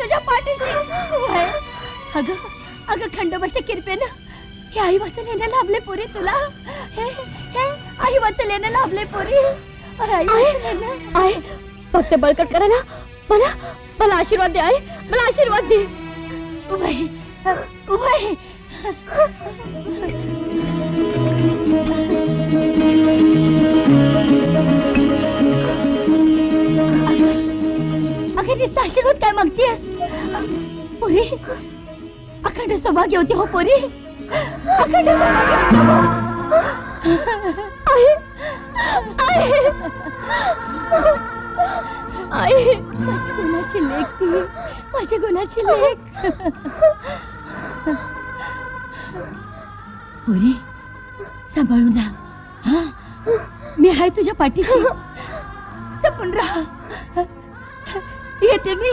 तुझ्या पाठीशी. अगं अगं खंडोबाच्या कृपेनं हे आई वाचल्यानं लाभले पोरी तुला. हे हे आई वाचल्यानं लाभले पोरी. आई फक्त बळकट करा ना. मला मला आशीर्वाद दे आई. मला आशीर्वाद दे. उभय उभय. अगं नुसता आशीर्वाद काय मागतेस पोरी? अखंड सौभाग्य होती हो पोरी. अखंड सौभाग्य आई माझी गुणाची लेक ती. माझी गुणाची लेक. पोरी सांभाळून राहा. हा मी आहे तुझ्या पाठीशी. जपून राहा. येते मी.